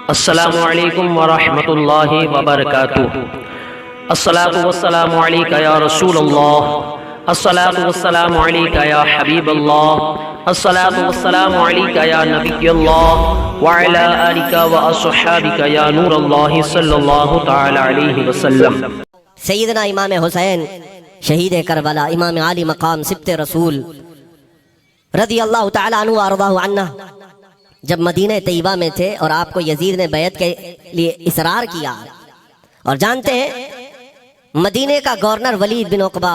السلام علیکم ورحمۃ اللہ وبرکاتہ۔ الصلاۃ والسلام علیک یا رسول اللہ، الصلاۃ والسلام علیک یا حبیب اللہ، الصلاۃ والسلام علیک یا نبی اللہ وعلی آلک واصحابک یا نور اللہ صلی اللہ تعالی علیہ وسلم۔ سیدنا امام حسین شہید کربلا، امام عالی مقام سبت رسول رضی اللہ تعالی عنہ وارضاہ عنہ، جب مدینہ طیبہ میں تھے اور آپ کو یزید نے بیعت کے لیے اصرار کیا، اور جانتے ہیں مدینہ کا گورنر ولید بن عقبہ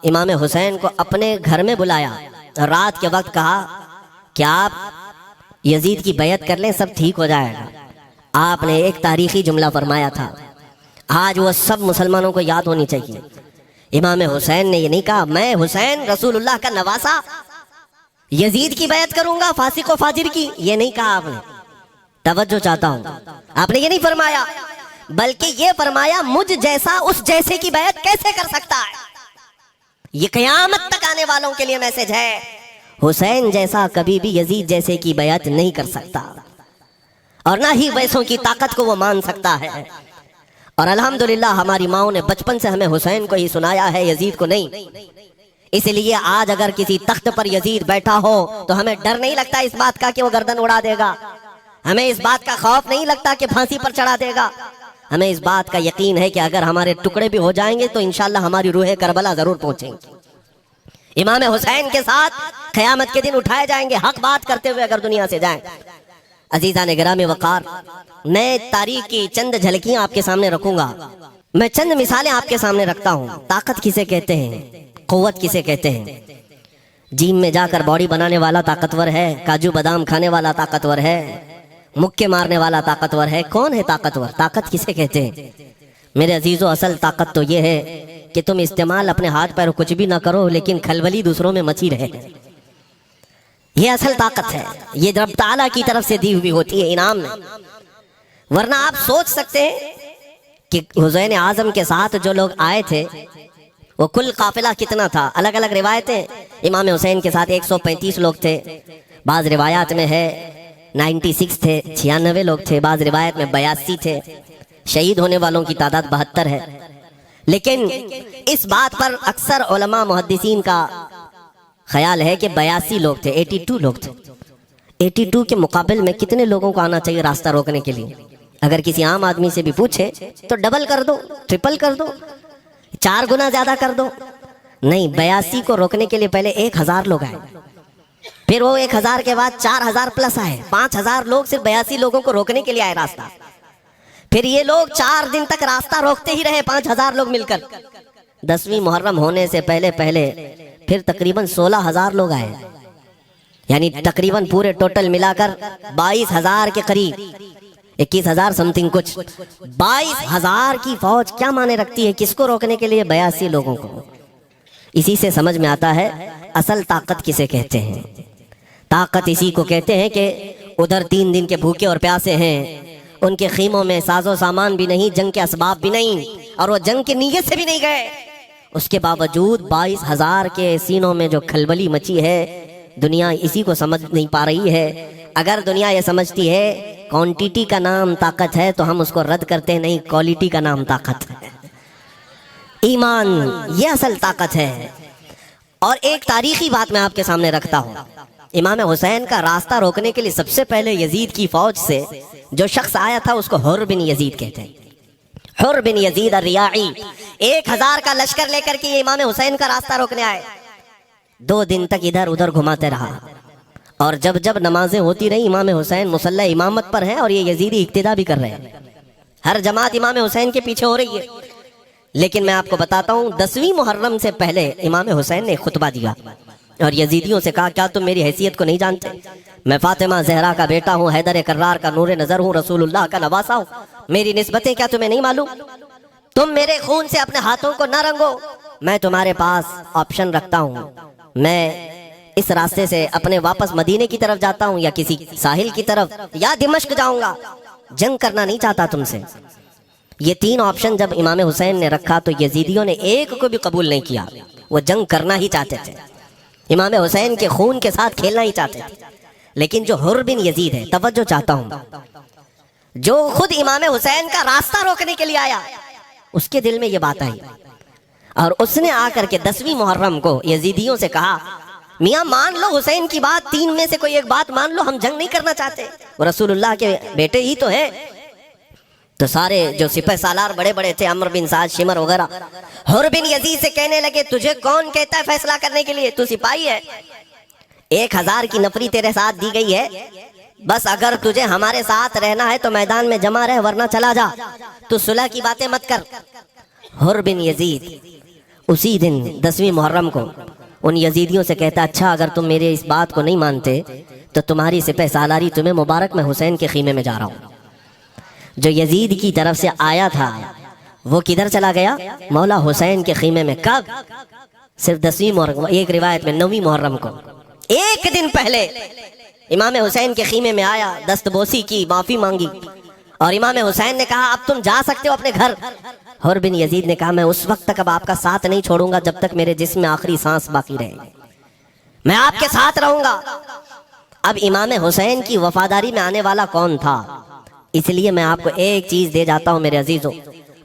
امام حسین کو اپنے گھر میں بلایا اور رات کے وقت کہا کہ آپ یزید کی بیعت کر لیں، سب ٹھیک ہو جائے گا۔ آپ نے ایک تاریخی جملہ فرمایا تھا، آج وہ سب مسلمانوں کو یاد ہونی چاہیے۔ امام حسین نے یہ نہیں کہا میں حسین رسول اللہ کا نواسا یزید کی بیعت کروں گا فاسق و فاجر کی، یہ نہیں کہا آپ نے۔ توجہ چاہتا ہوں، آپ نے یہ نہیں فرمایا، بلکہ یہ فرمایا مجھ جیسا اس جیسے کی بیعت کیسے کر سکتا ہے۔ یہ قیامت تک آنے والوں کے لیے میسج ہے، حسین جیسا کبھی بھی یزید جیسے کی بیعت نہیں کر سکتا، اور نہ ہی ویسوں کی طاقت کو وہ مان سکتا ہے۔ اور الحمدللہ ہماری ماؤں نے بچپن سے ہمیں حسین کو ہی سنایا ہے، یزید کو نہیں۔ اس لیے آج اگر کسی تخت پر یزید بیٹھا ہو تو ہمیں ڈر نہیں لگتا اس بات کا کہ وہ گردن اڑا دے گا، ہمیں اس بات کا خوف نہیں لگتا کہ پھانسی پر چڑھا دے گا۔ ہمیں اس بات کا یقین ہے کہ اگر ہمارے ٹکڑے بھی ہو جائیں گے تو انشاءاللہ ہماری روح کربلا ضرور پہنچیں گی۔ امام حسین کے ساتھ قیامت کے دن اٹھائے جائیں گے، حق بات کرتے ہوئے اگر دنیا سے جائیں۔ عزیزان گرامی وقار، میں تاریخ کی چند جھلکیاں آپ کے سامنے رکھوں گا، میں چند مثالیں آپ کے سامنے رکھتا ہوں۔ طاقت کسے کہتے ہیں، قوت کسے کہتے ہیں؟ جیم میں جا کر باڈی بنانے والا طاقتور ہے، کاجو بادام کھانے والا طاقتور ہے، مکے مارنے والا طاقتور ہے۔ کون ہے طاقتور؟ طاقت کسے کہتے ہیں؟ میرے عزیزو، اصل طاقت تو یہ ہے کہ تم استعمال اپنے ہاتھ پیر کچھ بھی نہ کرو لیکن کھلبلی دوسروں میں مچی رہے، یہ اصل طاقت ہے۔ یہ رب تعالیٰ کی طرف سے دی ہوئی ہوتی ہے انعام میں۔ ورنہ آپ سوچ سکتے ہیں کہ حسین اعظم کے ساتھ جو لوگ آئے تھے وہ کل قافلہ کتنا تھا؟ الگ الگ روایتیں، امام حسین کے ساتھ 135 لوگ تھے، بعض روایات میں ہے 96 تھے، 96 لوگ تھے، بعض روایت میں 82 تھے، شہید ہونے والوں کی تعداد 72 ہے۔ لیکن اس بات پر اکثر علماء محدثین کا خیال ہے کہ 82 لوگ تھے، 82 لوگ تھے۔ 82 کے مقابل میں کتنے لوگوں کو آنا چاہیے راستہ روکنے کے لیے؟ اگر کسی عام آدمی سے بھی پوچھے تو ڈبل کر دو، ٹرپل کر دو، 4 گنا زیادہ کر دو۔ نہیں، 82 کو روکنے کے لیے پہلے 1000 لوگ آئے، پھر وہ 1000 کے بعد 4000 پلس آئے، 5000 لوگ صرف 82 لوگوں کو روکنے کے لیے آئے راستہ۔ پھر یہ لوگ 4 دن تک راستہ روکتے ہی رہے، 5000 لوگ مل کر۔ 10ویں محرم ہونے سے پہلے پھر تقریباً 16000 لوگ آئے، یعنی تقریباً پورے ٹوٹل ملا کر 22000 کے قریب، 21000 سمتنگ کچھ۔ 22000 کی فوج کیا معنی رکھتی ہے؟ کس کو روکنے کے لیے؟ 82 لوگوں کو۔ اسی سے سمجھ میں آتا ہے اصل طاقت کسے کہتے ہیں۔ طاقت اسی کو کہتے ہیں کہ ادھر 3 دن کے بھوکے اور پیاسے ہیں، ان کے خیموں میں ساز و سامان بھی نہیں، جنگ کے اسباب بھی نہیں، اور وہ جنگ کی نیت سے بھی نہیں گئے، اس کے باوجود 22000 کے سینوں میں جو کھلبلی مچی ہے، دنیا اسی کو سمجھ نہیں پا رہی ہے۔ اگر دنیا یہ سمجھتی ہے کوانٹیٹی کا نام طاقت ہے تو ہم اس کو رد کرتے ہیں، نہیں، کوالٹی کا نام طاقت ہے۔ ایمان یہ اصل طاقت ہے۔ اور ایک تاریخی بات میں آپ کے سامنے رکھتا ہوں، امام حسین کا راستہ روکنے کے لیے سب سے پہلے یزید کی فوج سے جو شخص آیا تھا اس کو حر بن یزید کہتے ہیں، حر بن یزید الریاعی۔ 1000 کا لشکر لے کر کے یہ امام حسین کا راستہ روکنے آئے، 2 دن تک ادھر ادھر گھماتے رہا، اور جب جب نمازیں ہوتی رہی امام حسین مصلی امامت پر ہیں اور یہ یزیدی اقتدا بھی کر رہے ہیں، ہر جماعت امام حسین کے پیچھے ہو رہی ہے۔ لیکن میں آپ کو بتاتا ہوں 10ویں محرم سے پہلے امام حسین نے خطبہ دیا اور یزیدیوں سے کہا کیا تم میری حیثیت کو نہیں جانتے؟ میں فاطمہ زہرا کا بیٹا ہوں، حیدر کرار کا نور نظر ہوں، رسول اللہ کا نواسا ہوں، میری نسبتیں کیا تمہیں نہیں معلوم؟ تم میرے خون سے اپنے ہاتھوں کو نہ رنگو، میں تمہارے پاس آپشن رکھتا ہوں، میں اس راستے سے اپنے واپس مدینے کی طرف جاتا ہوں یا کسی ساحل کی طرف یا دمشق جاؤں گا، جنگ کرنا نہیں چاہتا تم سے۔ یہ 3 آپشن جب امام حسین نے رکھا تو یزیدیوں نے ایک کو بھی قبول نہیں کیا، وہ جنگ کرنا ہی چاہتے تھے، امام حسین کے خون کے ساتھ کھیلنا ہی چاہتے تھے۔ لیکن جو حر بن یزید ہے، توجہ چاہتا ہوں، جو خود امام حسین کا راستہ روکنے کے لیے آیا، اس کے دل میں یہ بات آئی، اور اس نے آ کر کے 10ویں محرم کو یزیدیوں سے کہا میاں مان لو حسین کی بات، 3 میں سے کوئی ایک بات مان لو، ہم جنگ نہیں کرنا چاہتے، وہ رسول اللہ کے بیٹے ہی تو ہیں۔ تو سارے جو سپہ سالار بڑے بڑے تھے، عمرو بن سعد، شمر وغیرہ، حر بن یزید سے کہنے لگے تجھے کون کہتا ہے فیصلہ کرنے کے لیے، تو سپاہی ہے، 1000 کی نفری تیرے ساتھ دی گئی ہے، بس اگر تجھے ہمارے ساتھ رہنا ہے تو میدان میں جمع رہ، ورنہ چلا جا، تو صلح کی باتیں مت کر۔ حر بن یزید اسی دن 10ویں محرم کو ان یزیدیوں سے کہتا اچھا اگر تم میرے اس بات کو نہیں مانتے تو تمہاری سپہ سالاری تمہیں مبارک، میں حسین کے خیمے میں جا رہا ہوں۔ جو یزید کی طرف سے آیا تھا وہ کدھر چلا گیا؟ مولا حسین کے خیمے میں۔ کب؟ صرف 10ویں محرم، ایک روایت میں 9ویں محرم کو، ایک دن پہلے امام حسین کے خیمے میں آیا، دست بوسی کی، معافی مانگی، اور امام حسین نے کہا اب تم جا سکتے ہو اپنے گھر۔ حر بن یزید نے کہا میں اس وقت تک اب آپ کا ساتھ نہیں چھوڑوں گا جب تک میرے جسم میں آخری سانس باقی رہے گی، میں آپ کے ساتھ رہوں گا۔ اب امام حسین کی وفاداری میں آنے والا کون تھا؟ اس لیے میں آپ کو ایک چیز دے جاتا ہوں میرے عزیزوں،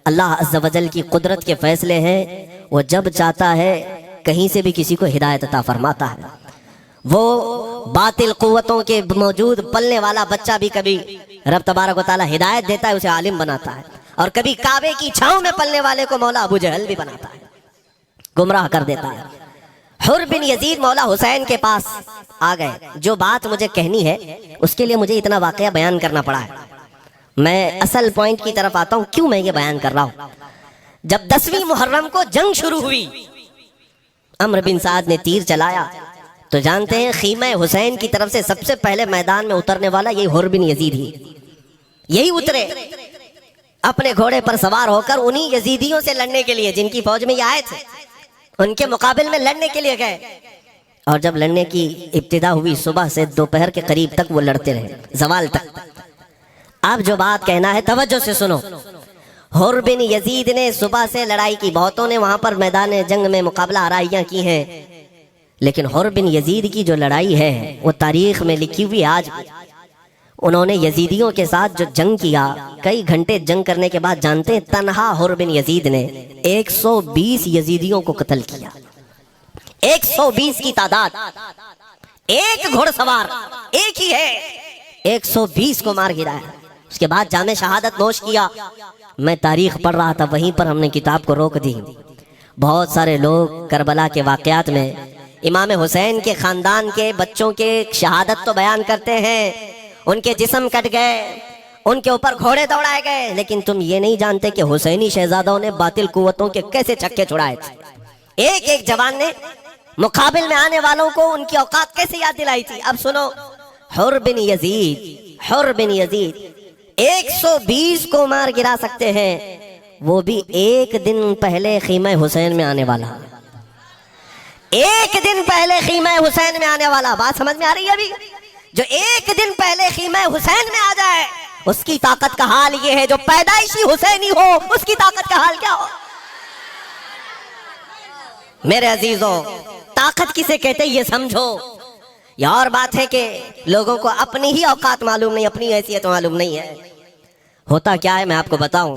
اللہ عز و جل کی قدرت کے فیصلے ہیں، وہ جب چاہتا ہے کہیں سے بھی کسی کو ہدایت عطا فرماتا ہے۔ وہ باطل قوتوں کے موجود پلنے والا بچہ بھی کبھی رب تبارک و تعالی ہدایت دیتا ہے، اسے عالم بناتا ہے، اور کبھی کعبے کی چھاؤں میں پلنے والے کو مولا ابو جہل بھی بناتا ہے، گمراہ کر دیتا ہے۔ حر بن یزید مولا حسین کے پاس آ گئے، جو بات مجھے کہنی ہے اس کے لیے مجھے اتنا واقعہ بیان کرنا پڑا ہے، میں اصل پوائنٹ کی طرف آتا ہوں، کیوں میں یہ بیان کر رہا ہوں۔ جب 10ویں محرم کو جنگ شروع ہوئی، عمرو بن سعد نے تیر چلایا، تو جانتے ہیں خیمہ حسین کی طرف سے سب سے پہلے میدان میں اترنے والا یہی حر بن یزید ہی، یہی اترے اپنے گھوڑے پر سوار ہو کر انہی یزیدیوں سے لڑنے کے لیے جن کی فوج میں یہ آئے تھے، ان کے مقابل میں لڑنے کے لیے گئے، اور جب لڑنے کی ابتدا ہوئی صبح سے دوپہر کے قریب تک وہ لڑتے رہے، زوال تک۔ اب جو بات کہنا ہے توجہ سے سنو، حر بن یزید نے صبح سے لڑائی کی، بہتوں نے وہاں پر میدان جنگ میں مقابلہ آرائیاں کی ہیں، لیکن حر بن یزید کی جو لڑائی ہے وہ تاریخ میں لکھی ہوئی، آج انہوں نے یزیدیوں کے ساتھ جو جنگ کیا، کئی گھنٹے جنگ کرنے کے بعد جانتے ہیں تنہا حر بن یزید نے 120 یزیدیوں کو قتل کیا، 120 کی تعداد، ایک گھوڑ سوار ایک ہی ہے، 120 کو مار گرایا، اس کے بعد جام شہادت نوش کیا۔ میں تاریخ پڑھ رہا تھا، وہیں پر ہم نے کتاب کو روک دی، بہت سارے لوگ کربلا کے واقعات میں امام حسین کے خاندان کے بچوں کے شہادت تو بیان کرتے ہیں، ان کے جسم کٹ گئے، ان کے اوپر گھوڑے دوڑائے گئے، لیکن تم یہ نہیں جانتے کہ حسینی شہزادوں نے باطل قوتوں کے کیسے چھکے چھڑائے تھے، ایک ایک جوان نے مقابل میں آنے والوں کو ان کی اوقات کیسے یاد دلائی تھی۔ اب سنو، حر بن یزید 120 کو مار گرا سکتے ہیں، وہ بھی ایک دن پہلے خیمہ حسین میں آنے والا، ایک دن پہلے خیمہ حسین میں آنے والا، بات سمجھ میں آ رہی ہے؟ ابھی جو ایک دن پہلے خیمہ حسین میں آ جائے اس کی طاقت کا حال یہ ہے، جو پیدائشی حسینی ہو اس کی طاقت کا حال کیا ہو؟ میرے عزیزوں، طاقت کسے کہتے یہ سمجھو۔ یہ اور بات ہے کہ لوگوں کو اپنی ہی اوقات معلوم نہیں، اپنی حیثیت معلوم نہیں ہے۔ ہوتا کیا ہے میں آپ کو بتاؤں،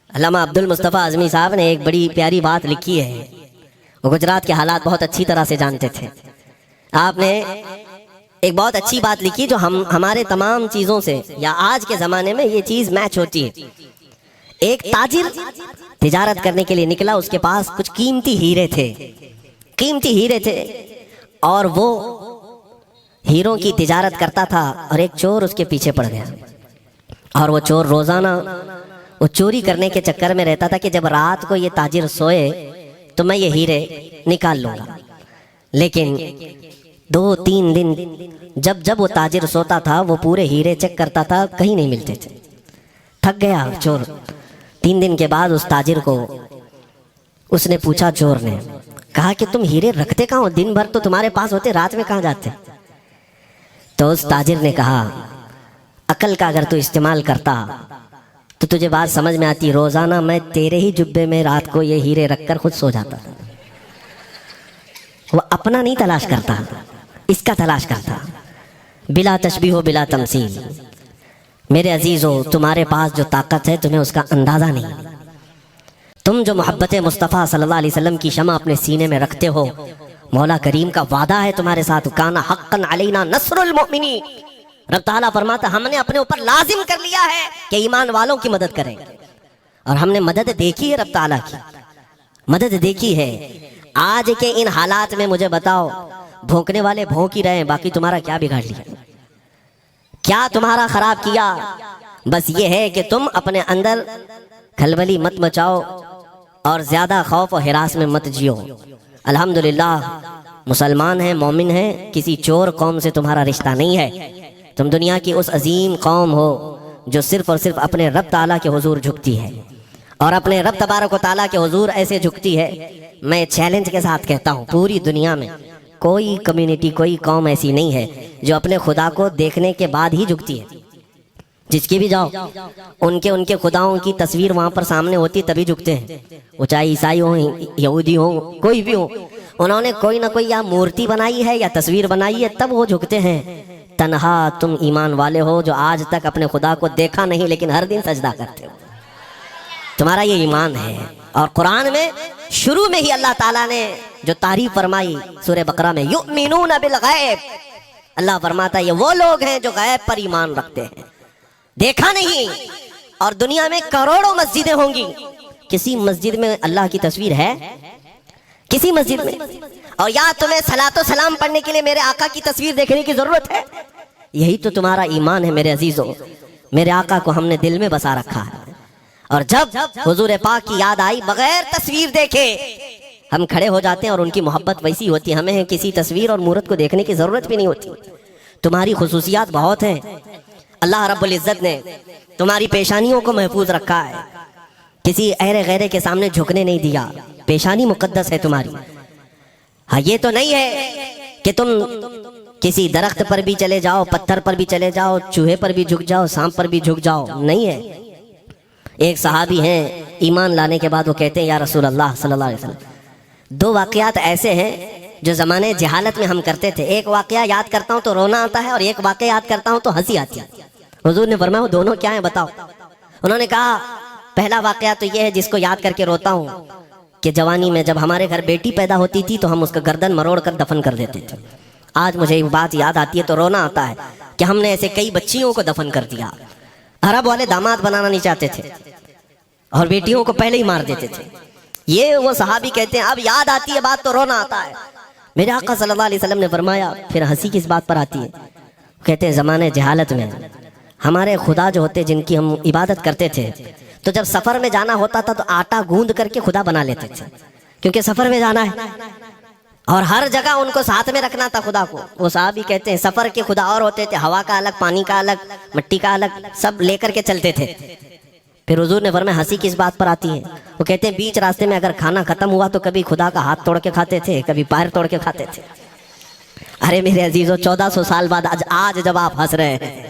علامہ عبد المصطفیٰ اعظمی صاحب نے ایک بڑی پیاری بات لکھی ہے، وہ گجرات کے حالات بہت اچھی طرح سے جانتے تھے۔ آپ نے ایک بہت اچھی بات لکھی جو ہمارے تمام چیزوں سے، یا آج کے زمانے میں یہ چیز میچ ہوتی ہے۔ ایک تاجر تجارت کرنے کے لیے نکلا، اس کے پاس کچھ قیمتی ہیرے تھے، اور وہ ہیروں کی تجارت کرتا تھا، اور ایک چور اس کے پیچھے پڑ گیا، اور وہ چور روزانہ وہ چوری کرنے کے چکر میں رہتا تھا کہ جب رات کو یہ تاجر سوئے تو میں یہ ہیرے نکال لوں گا۔ لیکن 2-3 دن جب وہ تاجر سوتا تھا وہ پورے ہیرے چیک کرتا تھا، کہیں نہیں ملتے تھے، تھک گیا چور۔ 3 دن کے بعد اس تاجر کو اس نے پوچھا، چور نے کہا کہ تم ہیرے رکھتے کہاں ہو؟ دن بھر تو تمہارے پاس ہوتے، رات میں کہاں جاتے؟ تو اس تاجر نے کہا، عقل کا اگر تو استعمال کرتا تو تجھے بات سمجھ میں آتی، روزانہ میں تیرے ہی جبے میں رات کو یہ ہیرے رکھ کر خود سو جاتا تھا۔ وہ اپنا نہیں تلاش کرتا، اس کا تلاش کرتا، بلا تشبیہ و بلا تمثیل۔ میرے عزیزو، تمہارے پاس جو طاقت ہے تمہیں اس کا اندازہ نہیں۔ تم جو محبت مصطفیٰ صلی اللہ علیہ وسلم کی شمع اپنے سینے میں رکھتے ہو، مولا کریم کا وعدہ ہے تمہارے ساتھ، کانا حقا علینا نصر المؤمنین۔ رب تعالیٰ فرماتا ہم نے اپنے اوپر لازم کر لیا ہے کہ ایمان والوں کی مدد کریں، اور ہم نے مدد دیکھی ہے، رب تعالیٰ کی مدد دیکھی ہے۔ آج کے ان حالات میں مجھے بتاؤ، بھونکنے والے بھونک ہی رہے ہیں، باقی تمہارا کیا بگاڑ لیا، کیا تمہارا خراب کیا؟ بس یہ ہے کہ تم اپنے اندر کھلبلی مت مچاؤ اور زیادہ خوف و ہراس میں مت جیو۔ الحمدللہ مسلمان ہیں، مومن ہیں، کسی چور قوم سے تمہارا رشتہ نہیں ہے۔ تم دنیا کی اس عظیم قوم ہو جو صرف اور صرف اپنے رب تعالیٰ کے حضور جھکتی ہے، اور اپنے رب تبارک و تعالیٰ کے حضور ایسے جھکتی ہے، میں چیلنج کے ساتھ کہتا ہوں پوری دنیا میں کوئی کمیونٹی، کوئی قوم ایسی نہیں ہے جو اپنے خدا کو دیکھنے کے بعد ہی جھکتی ہے۔ جس کی بھی جاؤ، ان کے خداؤں کی تصویر وہاں پر سامنے ہوتی تبھی جھکتے ہیں، وہ چاہے عیسائی ہوں، یہودی ہوں، کوئی بھی ہو، انہوں نے کوئی نہ کوئی یا مورتی بنائی ہے یا تصویر بنائی ہے، تب وہ جھکتے ہیں۔ تنہا تم ایمان والے ہو جو آج تک اپنے خدا کو دیکھا نہیں لیکن ہر دن سجدہ کرتے ہو، تمہارا یہ ایمان ہے۔ اور قرآن میں شروع میں ہی اللہ تعالیٰ نے جو تعریف فرمائی سورہ بقرہ میں، یؤمنون بالغیب، اللہ فرماتا ہے یہ وہ لوگ ہیں جو غیب پر ایمان رکھتے ہیں، دیکھا نہیں۔ اور دنیا میں کروڑوں مسجدیں ہوں گی، کسی مسجد میں اللہ کی تصویر ہے؟ کسی مسجد میں؟ اور یا تمہیں صلاۃ و سلام پڑھنے کے لیے میرے آقا کی تصویر دیکھنے کی ضرورت ہے؟ یہی تو تمہارا ایمان ہے میرے عزیزوں۔ میرے آقا کو ہم نے دل میں بسا رکھا ہے، اور جب حضور پاک کی یاد آئی بغیر تصویر دیکھے ہم کھڑے ہو جاتے ہیں، اور ان کی محبت ویسی ہوتی ہے، ہمیں کسی تصویر اور مورت کو دیکھنے کی ضرورت بھی نہیں ہوتی۔ تمہاری خصوصیات بہت ہیں، اللہ رب العزت نے تمہاری پیشانیوں کو محفوظ رکھا ہے، کسی اہرے غیرے کے سامنے جھکنے نہیں دیا، پیشانی مقدس ہے تمہاری۔ ہاں یہ تو نہیں ہے کہ تم کسی درخت پر بھی چلے جاؤ، پتھر پر بھی چلے جاؤ، چوہے پر بھی جھک جاؤ، سانپ پر بھی جھک جاؤ، نہیں ہے۔ ایک صحابی ہیں، ایمان لانے کے بعد وہ کہتے ہیں یا رسول اللہ صلی اللہ علیہ وسلم، دو واقعات ایسے ہیں جو زمانے جہالت میں ہم کرتے تھے، ایک واقعہ یاد کرتا ہوں تو رونا آتا ہے، اور ایک واقعہ یاد کرتا ہوں تو ہنسی آتی ہے۔ حضور نے فرمایا وہ دونوں کیا ہیں بتاؤ؟ انہوں نے کہا پہلا واقعہ تو یہ ہے جس کو یاد کر کے روتا ہوں کہ جوانی میں جب ہمارے گھر بیٹی پیدا ہوتی تھی تو ہم اس کا گردن مروڑ کر دفن کر دیتے تھے۔ آج مجھے یہ بات یاد آتی ہے تو رونا آتا ہے کہ ہم نے ایسے کئی بچیوں کو دفن کر دیا۔ عرب والے داماد بنانا نہیں چاہتے تھے اور بیٹیوں کو پہلے ہی مار دیتے تھے۔ یہ وہ صحابی کہتے ہیں اب یاد آتی ہے بات تو رونا آتا ہے۔ میرے آقا صلی اللہ علیہ وسلم نے فرمایا پھر ہنسی کس بات پر آتی ہے؟ کہتے ہیں زمانے جہالت میں ہمارے خدا جو ہوتے جن کی ہم عبادت کرتے تھے، تو جب سفر میں جانا ہوتا تھا تو آٹا گوندھ کر کے خدا بنا لیتے تھے، کیونکہ سفر میں جانا ہے اور ہر جگہ ان کو ساتھ میں رکھنا تھا خدا کو۔ وہ صحابی کہتے ہیں سفر کے خدا اور ہوتے تھے، ہوا کا الگ، پانی کا الگ، مٹی کا الگ، سب لے کر کے چلتے تھے۔ پھر حضور نے فرمایا ہنسی کس بات پر آتی ہے؟ وہ کہتے ہیں بیچ راستے میں اگر کھانا ختم ہوا تو کبھی خدا کا ہاتھ توڑ کے کھاتے تھے، کبھی پیر توڑ کے کھاتے تھے۔ ارے میرے عزیزو، 1400 سال بعد آج جب آپ ہنس رہے ہیں،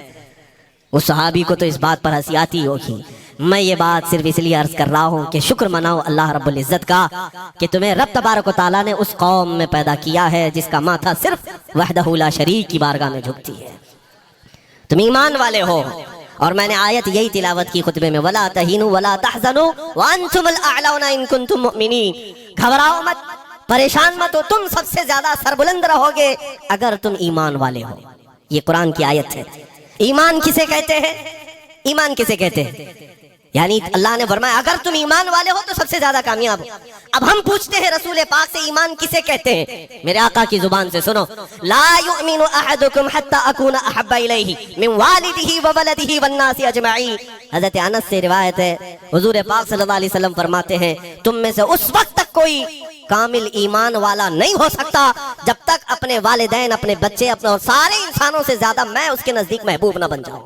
اس صحابی کو تو اس بات پر ہنسی آتی ہوگی۔ میں یہ بات صرف اس لیے عرض کر رہا ہوں کہ شکر مناؤ اللہ رب العزت کا کہ تمہیں رب تبارک و تعالیٰ نے اس قوم میں پیدا کیا ہے جس کا ماتھا صرف وحدہ لا شریک کی بارگاہ میں جھکتی ہے۔ تم ایمان والے ہو، اور میں نے آیت یہی تلاوت کی خطبے میں، وَلَا تَهِنُوا وَلَا تَحْزَنُوا وَأَنْتُمُ الْأَعْلَوْنَ إِن كُنتُم مُؤْمِنِينَ۔ گھبراؤ مت، پریشان مت ہو، تم سب سے زیادہ سربلند رہو گے اگر تم ایمان والے ہو۔ یہ قرآن کی آیت ہے۔ ایمان کسے کہتے ہیں؟ ایمان کسے کہتے ہیں؟ یعنی اللہ نے فرمایا اگر تم ایمان والے ہو تو سب سے زیادہ کامیاب ہو۔ اب ہم پوچھتے ہیں رسول پاک سے ایمان کسے کہتے ہیں؟ میرے آقا کی زبان سے سنو، لا یؤمن احدکم حتی اکون احب الیہ من والدہ وولدہ والناس اجمعین۔ حضرت انس سے روایت ہے، حضور پاک صلی اللہ علیہ وسلم فرماتے ہیں تم میں سے اس وقت تک کوئی کامل ایمان والا نہیں ہو سکتا جب تک اپنے والدین، اپنے بچے، اپنے اور سارے انسانوں سے زیادہ میں اس کے نزدیک محبوب نہ بن جاؤں۔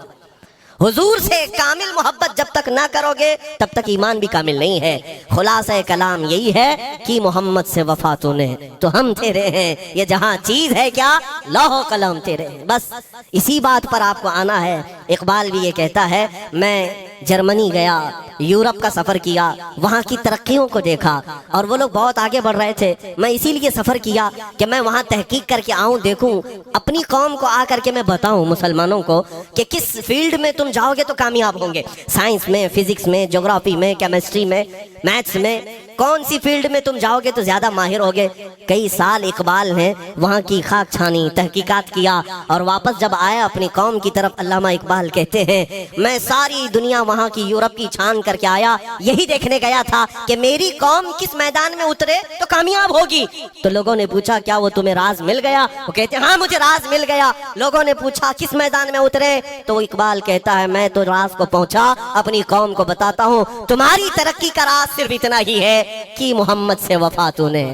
حضور سے کامل محبت جب تک نہ کرو گے تب تک ایمان بھی کامل نہیں ہے۔ خلاصہ کلام یہی ہے کہ محمد سے وفا تو نے، تو ہم تیرے ہیں، یہ جہاں چیز ہے کیا، لوح و قلم تیرے ہیں۔ بس اسی بات پر آپ کو آنا ہے۔ اقبال بھی یہ کہتا ہے، میں جرمنی گیا، یورپ کا سفر کیا، وہاں کی ترقیوں کو دیکھا اور وہ لوگ بہت آگے بڑھ رہے تھے، میں اسی لیے سفر کیا کہ میں وہاں تحقیق کر کے آؤں، دیکھوں، اپنی قوم کو آ کر کے میں بتاؤں مسلمانوں کو کہ کس فیلڈ میں تم جاؤ گے تو کامیاب ہوں گے، سائنس میں، فزکس میں، جغرافی میں، کیمسٹری میں، میتھس میں، کون سی فیلڈ میں تم جاؤ گے تو زیادہ ماہر ہوگے۔ کئی سال اقبال نے وہاں کی خاک چھانی، تحقیقات کیا اور واپس جب آیا اپنی قوم کی طرف، علامہ اقبال کہتے ہیں میں ساری دنیا وہاں کی یورپ کی چھان کر کے آیا، یہی دیکھنے گیا تھا کہ میری قوم کس میدان میں اترے تو کامیاب ہوگی۔ تو لوگوں نے پوچھا کیا وہ تمہیں راز مل گیا؟ وہ کہتے ہیں ہاں مجھے راز مل گیا۔ لوگوں نے پوچھا کس میدان میں اترے؟ تو وہ اقبال کہتا ہے میں تو راز کو پہنچا، اپنی قوم کو بتاتا ہوں، تمہاری ترقی کا راز صرف اتنا ہی ہے کہ محمد سے وفا تو نے،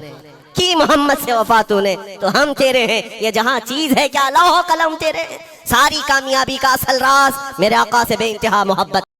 کہ محمد سے وفا تو نے، تو ہم تیرے ہیں، یہ جہاں چیز ہے کیا، لوح و قلم تیرے ہیں۔ ساری کامیابی کا اصل راز میرے آقا سے بے انتہا محبت